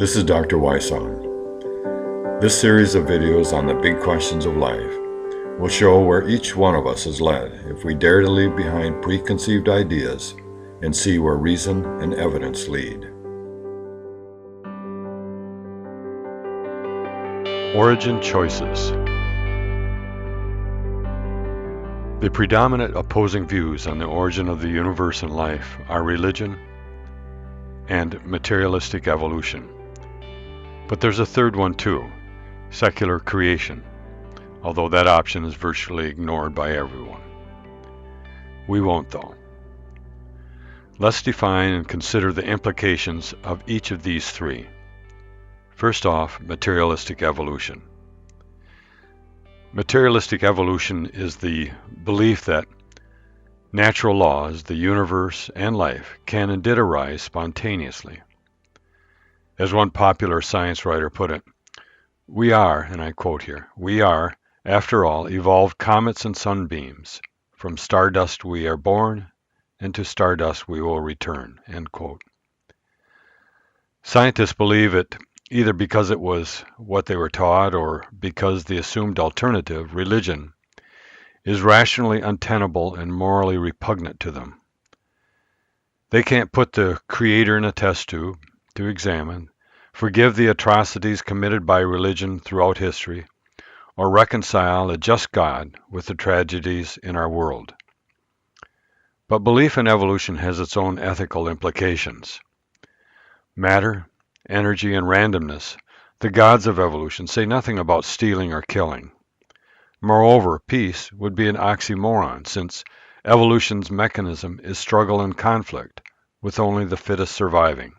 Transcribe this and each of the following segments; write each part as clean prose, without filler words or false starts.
This is Dr. Wysong. This series of videos on the big questions of life will show where each one of us is led if we dare to leave behind preconceived ideas and see where reason and evidence lead. Origin choices. The predominant opposing views on the origin of the universe and life are religion and materialistic evolution. But there's a third one too, secular creation, although that option is virtually ignored by everyone. We won't though. Let's define and consider the implications of each of these three. First off, materialistic evolution. Materialistic evolution is the belief that natural laws, the universe and life, can and did arise spontaneously. As one popular science writer put it, we are, and I quote here, we are, after all, evolved comets and sunbeams. From stardust we are born, and to stardust we will return, end quote. Scientists believe it either because it was what they were taught or because the assumed alternative, religion, is rationally untenable and morally repugnant to them. They can't put the Creator in a test tube to examine, forgive the atrocities committed by religion throughout history, or reconcile a just God with the tragedies in our world. But belief in evolution has its own ethical implications. Matter, energy, and randomness, the gods of evolution, say nothing about stealing or killing. Moreover, peace would be an oxymoron, since evolution's mechanism is struggle and conflict, with only the fittest surviving.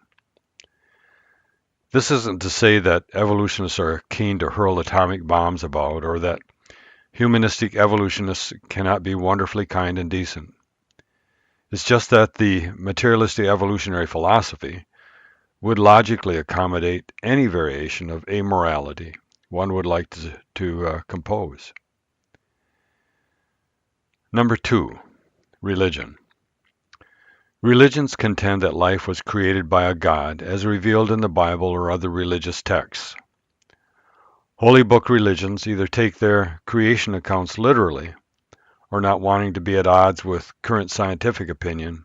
This isn't to say that evolutionists are keen to hurl atomic bombs about, or that humanistic evolutionists cannot be wonderfully kind and decent. It's just that the materialistic evolutionary philosophy would logically accommodate any variation of amorality one would like to compose. Number 2, religion. Religions contend that life was created by a God as revealed in the Bible or other religious texts. Holy book religions either take their creation accounts literally, or not wanting to be at odds with current scientific opinion,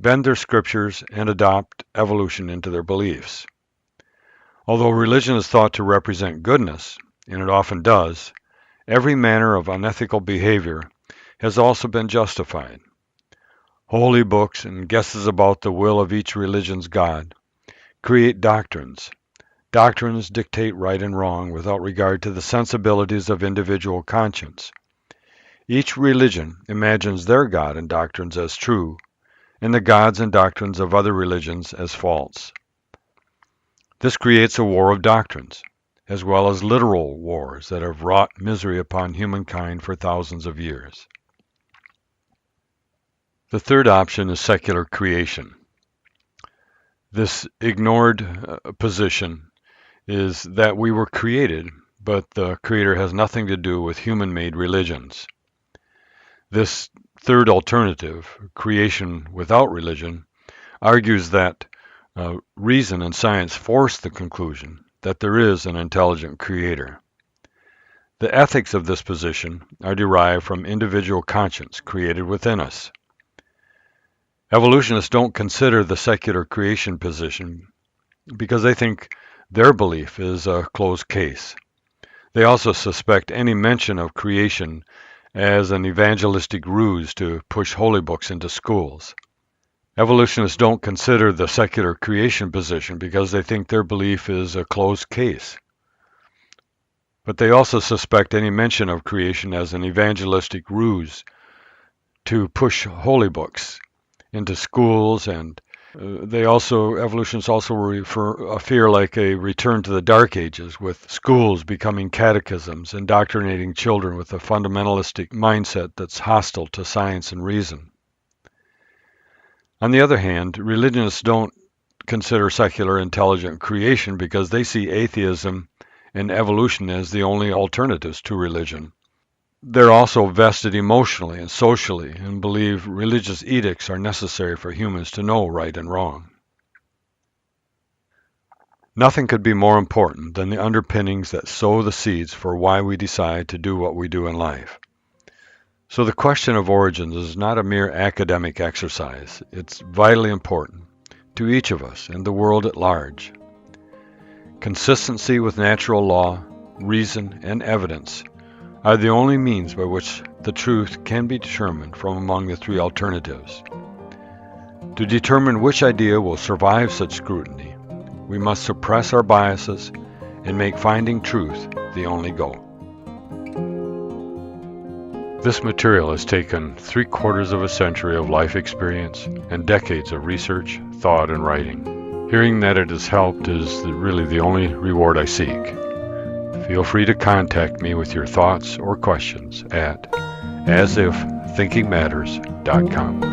bend their scriptures and adopt evolution into their beliefs. Although religion is thought to represent goodness, and it often does, every manner of unethical behavior has also been justified. Holy books and guesses about the will of each religion's God create doctrines. Doctrines dictate right and wrong without regard to the sensibilities of individual conscience. Each religion imagines their God and doctrines as true, and the gods and doctrines of other religions as false. This creates a war of doctrines, as well as literal wars that have wrought misery upon humankind for thousands of years. The third option is secular creation. This ignored position is that we were created, but the Creator has nothing to do with human-made religions. This third alternative, creation without religion, argues that reason and science force the conclusion that there is an intelligent Creator. The ethics of this position are derived from individual conscience created within us. Evolutionists don't consider the secular creation position because they think their belief is a closed case. They also suspect any mention of creation as an evangelistic ruse to push holy books into schools. Evolutionists don't consider the secular creation position because they think their belief is a closed case. But they also suspect any mention of creation as an evangelistic ruse to push holy books into schools, and evolutionists also fear like a return to the Dark Ages, with schools becoming catechisms, indoctrinating children with a fundamentalistic mindset that's hostile to science and reason. On the other hand, religionists don't consider secular intelligent creation because they see atheism and evolution as the only alternatives to religion. They're also vested emotionally and socially and believe religious edicts are necessary for humans to know right and wrong. Nothing could be more important than the underpinnings that sow the seeds for why we decide to do what we do in life. So the question of origins is not a mere academic exercise. It's vitally important to each of us and the world at large. Consistency with natural law, reason, and evidence are the only means by which the truth can be determined from among the three alternatives. To determine which idea will survive such scrutiny, we must suppress our biases and make finding truth the only goal. This material has taken 3/4 of a century of life experience and decades of research, thought, and writing. Hearing that it has helped is really the only reward I seek. Feel free to contact me with your thoughts or questions at asifthinkingmatters.com.